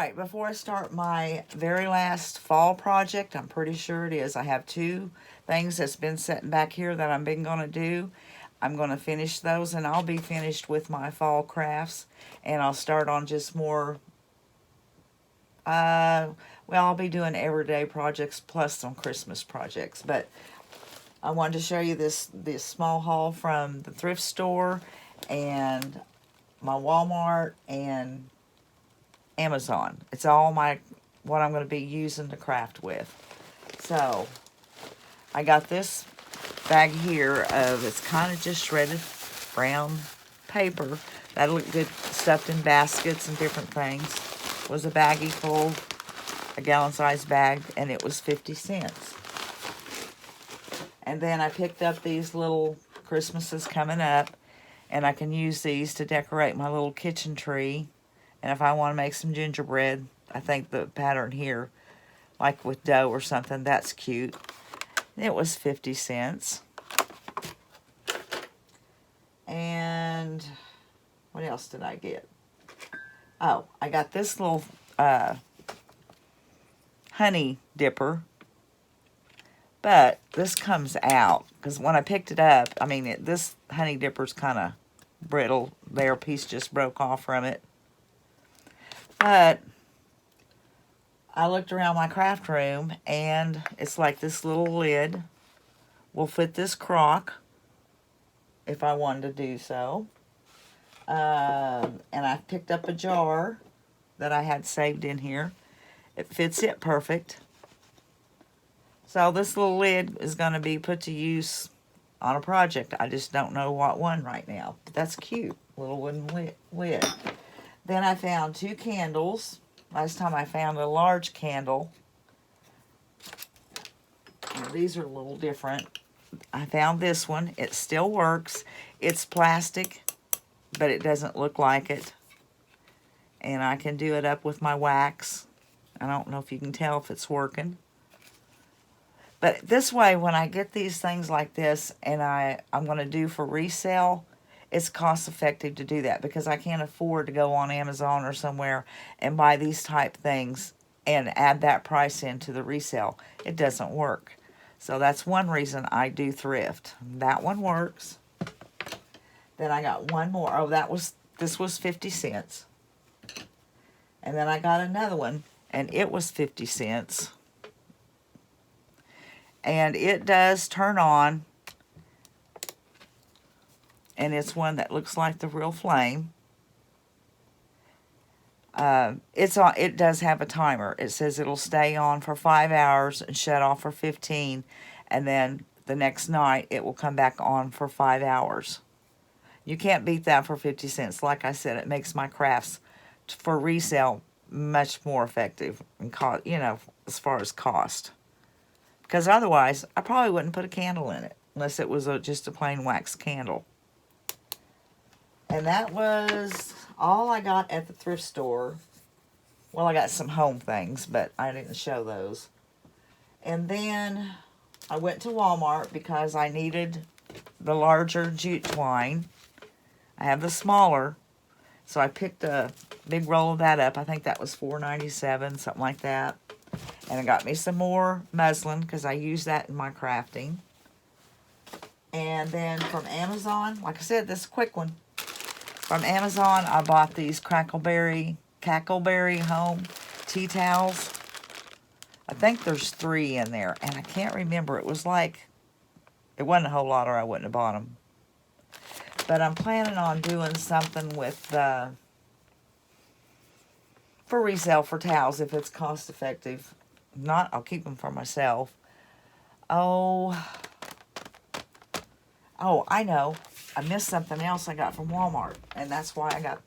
Alright, before I start my very last fall project, I'm pretty sure it is. I have two things that's been sitting back here that I've been going to do. I'm going to finish those and I'll be finished with my fall crafts. And I'll start on just more, well, I'll be doing everyday projects plus some Christmas projects. But I wanted to show you this small haul from the thrift store and my Walmart and Amazon. It's all what I'm going to be using to craft with. So I got this bag here of, it's kind of just shredded brown paper. That'll look good stuffed in baskets and different things. It was a baggie full, a gallon-sized bag, and it was 50 cents. And then I picked up these little Christmases coming up, and I can use these to decorate my little kitchen tree. And if I want to make some gingerbread, I think the pattern here, like with dough or something, that's cute. It was 50 cents. And what else did I get? Oh, I got this little honey dipper. But this comes out, because when I picked it up, I mean, this honey dipper's kind of brittle. There, a piece just broke off from it. But I looked around my craft room, and it's like this little lid will fit this crock if I wanted to do so. And I picked up a jar that I had saved in here. It fits it perfect. So this little lid is going to be put to use on a project. I just don't know what one right now. But that's cute. Little wooden lid. Then I found two candles. Last time I found a large candle. Now, these are a little different. I found this one. It still works. It's plastic, but it doesn't look like it. And I can do it up with my wax. I don't know if you can tell if it's working. But this way, when I get these things like this and I'm going to do for resale, it's cost effective to do that because I can't afford to go on Amazon or somewhere and buy these type things and add that price into the resale. It doesn't work. So that's one reason I do thrift. That one works. Then I got one more. Oh, this was 50 cents. And then I got another one, and it was 50 cents. And it does turn on. And it's one that looks like the real flame. It does have a timer. It says it'll stay on for 5 hours and shut off for 15. And then the next night, it will come back on for 5 hours. You can't beat that for 50 cents. Like I said, it makes my crafts for resale much more effective, and as far as cost. Because otherwise, I probably wouldn't put a candle in it unless it was just a plain wax candle. And that was all I got at the thrift store. Well, I got some home things, but I didn't show those. And then I went to Walmart because I needed the larger jute twine. I have the smaller, so I picked a big roll of that up. I think that was $4.97, something like that. And I got me some more muslin because I use that in my crafting. And then from Amazon, like I said, this is a quick one. From Amazon, I bought these Cackleberry Home tea towels. I think there's 3 in there, and I can't remember. It wasn't a whole lot, or I wouldn't have bought them. But I'm planning on doing something with for resale for towels if it's cost effective. Not, I'll keep them for myself. Oh, I know. I missed something else I got from Walmart, and that's why I got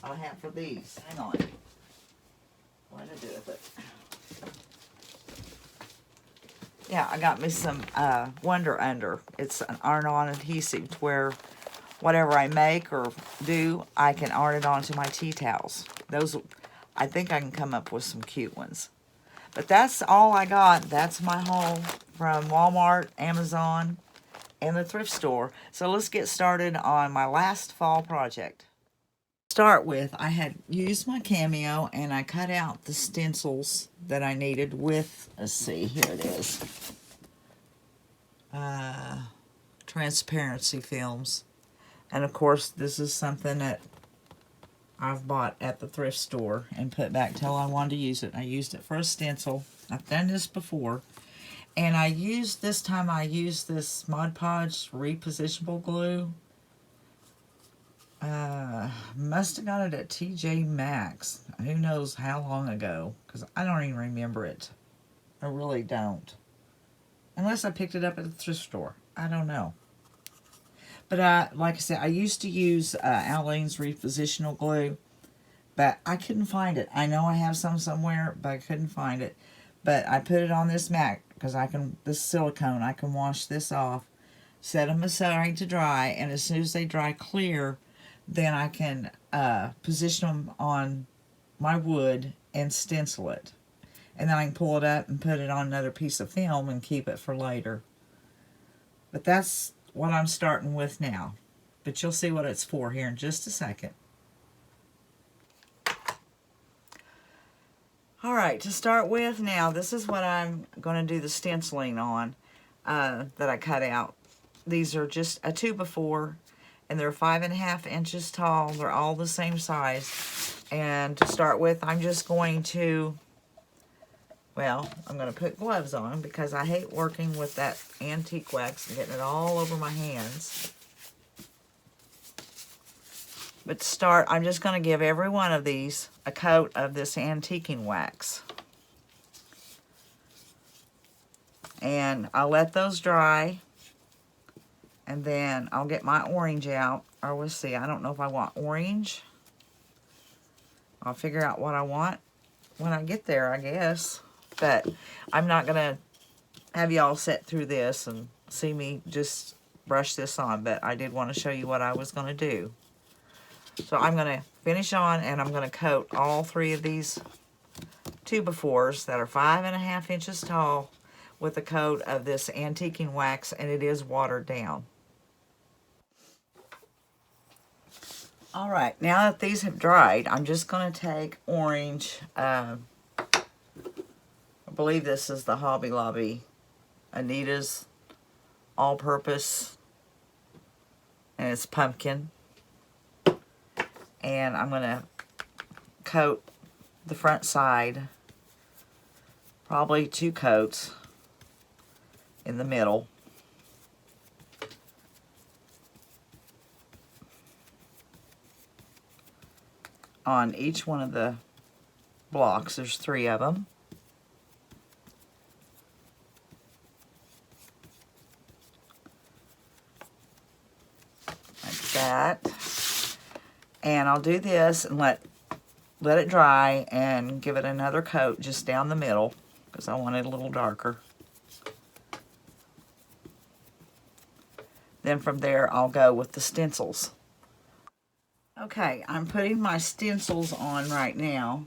a half of these. Hang on. What did I do with it? Yeah, I got me some Wonder Under. It's an iron-on adhesive to where whatever I make or do, I can iron it onto my tea towels. Those, I think I can come up with some cute ones. But that's all I got. That's my haul from Walmart, Amazon, and the thrift store. So let's get started on my last fall project. start with, I had used my Cameo and I cut out the stencils that I needed with, let's see, here it is, transparency films. And of course, this is something that I've bought at the thrift store and put back till I wanted to use it. I used it for a stencil. I've done this before. And this time I used this Mod Podge repositionable glue. Must have got it at TJ Maxx. Who knows how long ago, because I don't even remember it. I really don't. Unless I picked it up at the thrift store. I don't know. But like I said, I used to use Aleene's repositional glue, but I couldn't find it. I know I have some somewhere, but I couldn't find it. But I put it on this mat because this silicone, I can wash this off, set them aside to dry, and as soon as they dry clear, then I can position them on my wood and stencil it. And then I can pull it up and put it on another piece of film and keep it for later. But that's what I'm starting with now. But you'll see what it's for here in just a second. Alright, to start with now, this is what I'm going to do the stenciling on that I cut out. These are just a 2x4, and they're 5.5 inches tall. They're all the same size. And to start with, I'm just going to, well, I'm going to put gloves on because I hate working with that antique wax and getting it all over my hands. But to start, I'm just going to give every one of these a coat of this antiquing wax. And I'll let those dry. And then I'll get my orange out. Or we'll see, I don't know if I want orange. I'll figure out what I want when I get there, I guess. But I'm not going to have y'all sit through this and see me just brush this on. But I did want to show you what I was going to do. So I'm going to finish on, and I'm going to coat all 3 of these 2x4s that are 5.5 inches tall with a coat of this antiquing wax, and it is watered down. Alright, now that these have dried, I'm just going to take orange. I believe this is the Hobby Lobby Anita's all-purpose, and it's pumpkin. And I'm going to coat the front side, probably 2 coats in the middle. On each one of the blocks, there's 3 of them. Like that. And I'll do this and let it dry and give it another coat just down the middle because I want it a little darker. Then from there I'll go with the stencils. Okay, I'm putting my stencils on right now.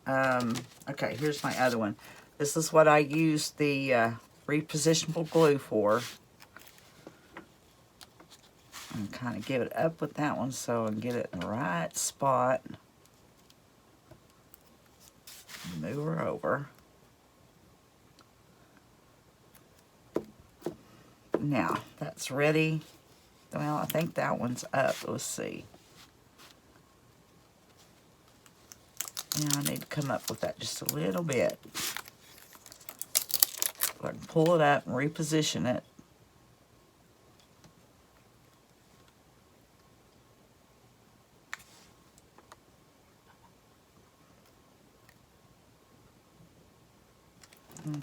Okay, here's my other one. This is what I used the repositionable glue for. And kind of give it up with that one so I can get it in the right spot. Move her over. Now, that's ready. Well, I think that one's up. Let's see. Now I need to come up with that just a little bit. So I can pull it up and reposition it.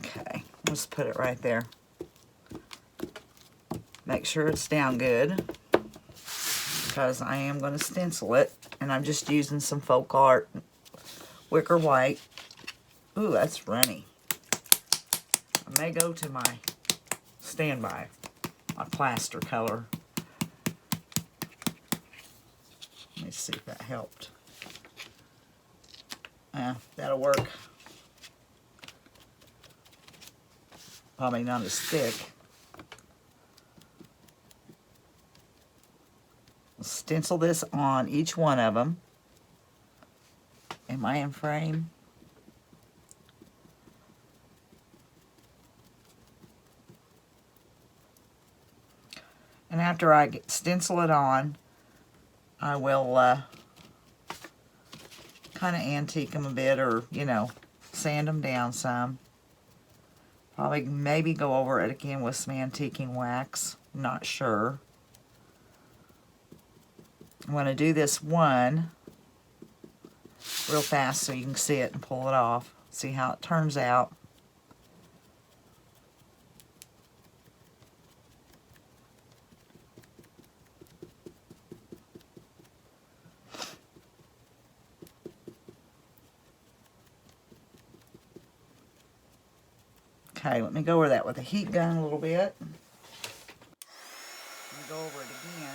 Okay, let's put it right there. Make sure it's down good because I am going to stencil it, and I'm just using some folk art wicker white. Ooh, that's runny. I may go to my standby, my plaster color. Let me see if that helped. That'll work. Probably not as thick. Stencil this on each one of them. Am I in frame? And after I stencil it on, I will kind of antique them a bit, or, you know, sand them down some. Probably maybe go over it again with some antiquing wax. Not sure. I'm going to do this one real fast so you can see it and pull it off. See how it turns out. Okay, let me go over that with a heat gun a little bit. Let me go over it again.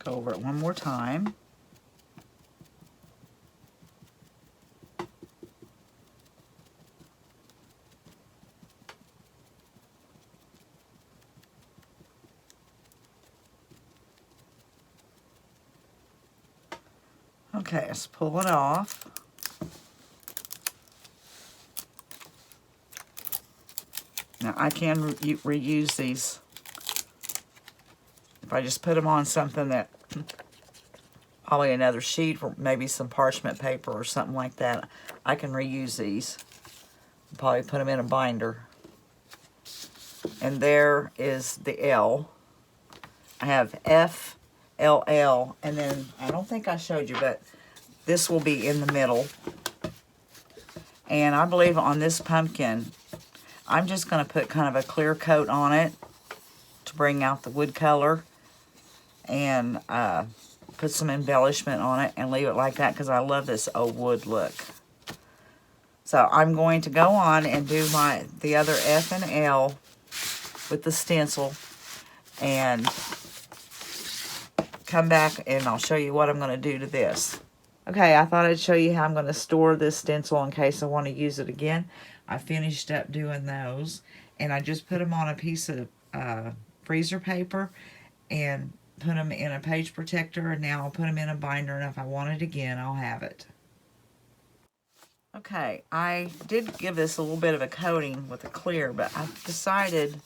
Go over it one more time. Okay, let's pull it off. Now I can reuse these. If I just put them on something that, probably another sheet or maybe some parchment paper or something like that, I can reuse these. Probably put them in a binder. And there is the L. I have F, L, L, and then I don't think I showed you, but this will be in the middle. And I believe on this pumpkin, I'm just going to put kind of a clear coat on it to bring out the wood color, and put some embellishment on it and leave it like that because I love this old wood look. So I'm going to go on and do the other F and L with the stencil and come back and I'll show you what I'm going to do to this. Okay, I thought I'd show you how I'm going to store this stencil in case I want to use it again. I finished up doing those, and I just put them on a piece of freezer paper and put them in a page protector, and now I'll put them in a binder, and if I want it again, I'll have it. Okay, I did give this a little bit of a coating with a clear, but I've decided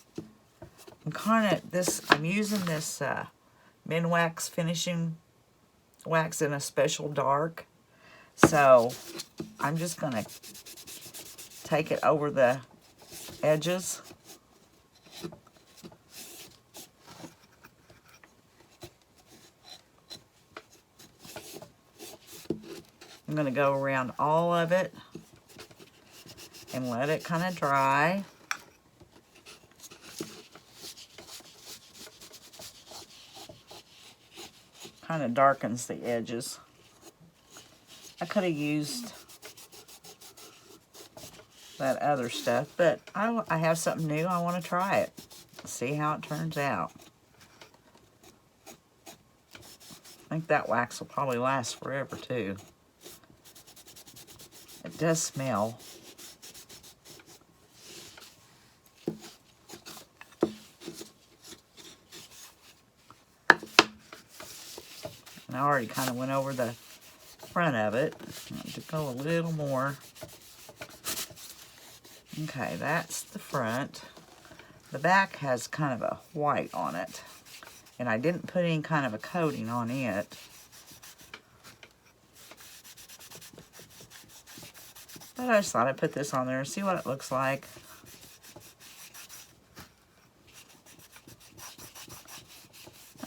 I'm using this Minwax finishing wax in a special dark. So I'm just going to take it over the edges. I'm going to go around all of it and let it kind of dry. Kind of darkens the edges. I could have used that other stuff, but I have something new. I want to try it. See how it turns out. I think that wax will probably last forever too. It does smell. And I already kind of went over the front of it. I want to go a little more. Okay, that's the front. The back has kind of a white on it. And I didn't put any kind of a coating on it. But I just thought I'd put this on there and see what it looks like.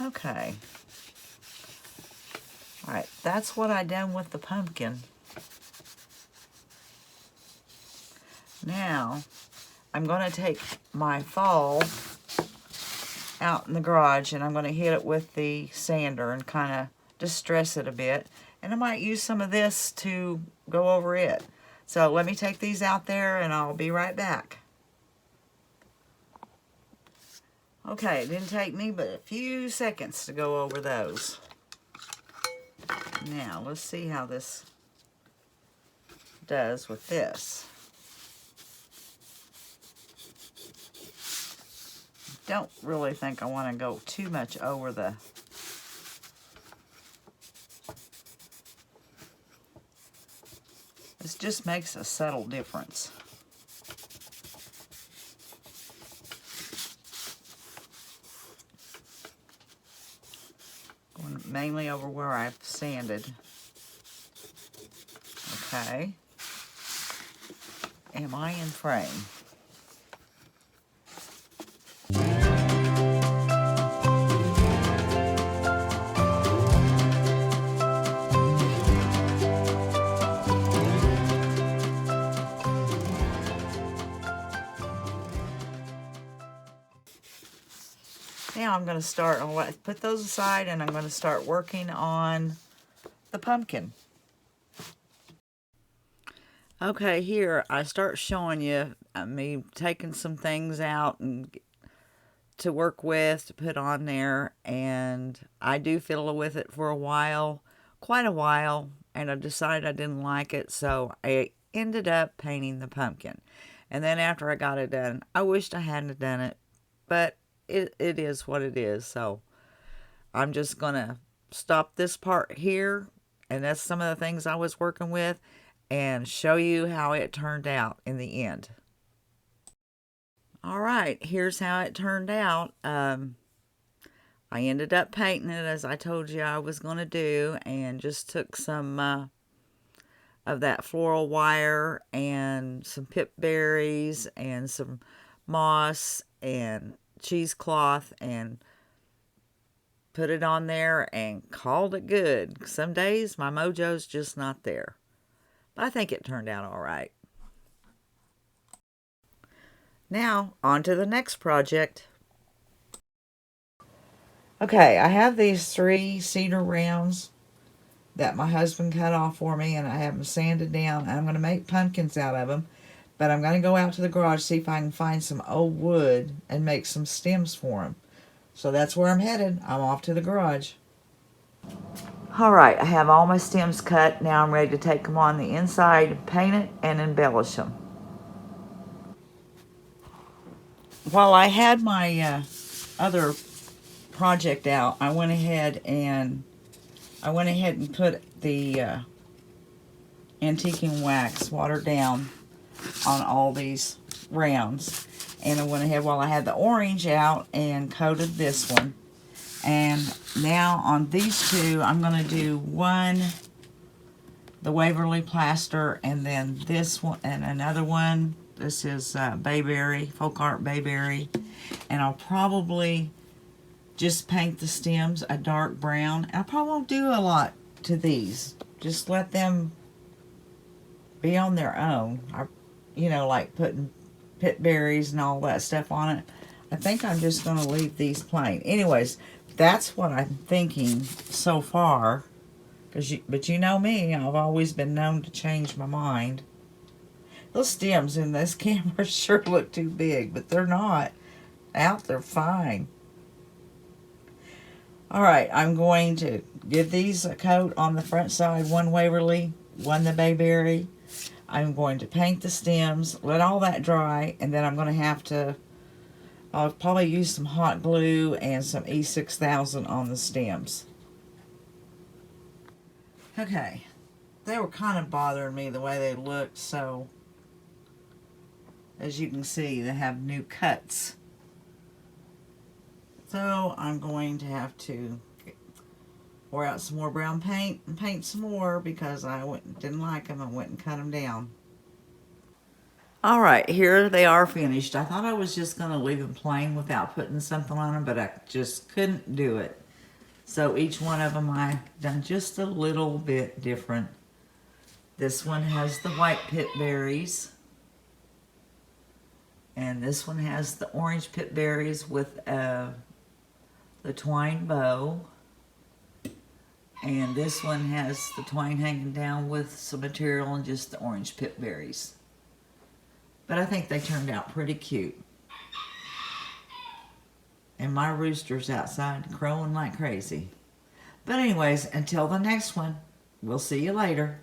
Okay. Alright, that's what I done with the pumpkin. Now, I'm going to take my fall out in the garage and I'm going to hit it with the sander and kind of distress it a bit. And I might use some of this to go over it. So let me take these out there and I'll be right back. Okay, it didn't take me but a few seconds to go over those. Now, let's see how this does with this. Don't really think I want to go too much over the... This just makes a subtle difference. Going mainly over where I've sanded. Okay. Am I in frame? Now I'm going to start, I'll put those aside and I'm going to start working on the pumpkin. Okay, here I start showing you me taking some things out and to work with, to put on there, and I do fiddle with it for a while, quite a while, and I decided I didn't like it, so I ended up painting the pumpkin. And then after I got it done, I wished I hadn't done it, but it is what it is, so I'm just gonna stop this part here, and that's some of the things I was working with, and show you how it turned out in the end. All right, here's how it turned out. I ended up painting it as I told you I was going to do, and just took some of that floral wire and some pip berries and some moss and cheesecloth and put it on there and called it good. Some days my mojo's just not there, but I think it turned out all right. Now, on to the next project. Okay, I have these 3 cedar rounds that my husband cut off for me, and I have them sanded down. I'm going to make pumpkins out of them, but I'm going to go out to the garage, see if I can find some old wood and make some stems for them. So that's where I'm headed. I'm off to the garage. All right, I have all my stems cut. Now I'm ready to take them on the inside, paint it, and embellish them. While I had my other project out, I went ahead and put the antiquing wax watered down on all these rounds. And I went ahead while I had the orange out and coated this one. And now on these 2, I'm going to do one, the Waverly Plaster, and then this one, and another one. This is Bayberry, Folk Art Bayberry. And I'll probably just paint the stems a dark brown. I probably won't do a lot to these. Just let them be on their own. You know, like putting pit berries and all that stuff on it. I think I'm just going to leave these plain. Anyways, that's what I'm thinking so far. But you know me, I've always been known to change my mind. Those stems in this camera sure look too big, but they're not. Out, they're fine. Alright, I'm going to give these a coat on the front side. One Waverly, one the Bayberry. I'm going to paint the stems, let all that dry, and then I'm going to have to, I'll probably use some hot glue and some E6000 on the stems. Okay, they were kind of bothering me the way they looked, so as you can see, they have new cuts. So I'm going to have to pour out some more brown paint and paint some more because I didn't like them. I went and cut them down. Alright, here they are finished. I thought I was just going to leave them plain without putting something on them, but I just couldn't do it. So each one of them I've done just a little bit different. This one has the white pit berries. And this one has the orange pit berries with the twine bow. And this one has the twine hanging down with some material and just the orange pit berries. But I think they turned out pretty cute. And my rooster's outside crowing like crazy. But anyways, until the next one, we'll see you later.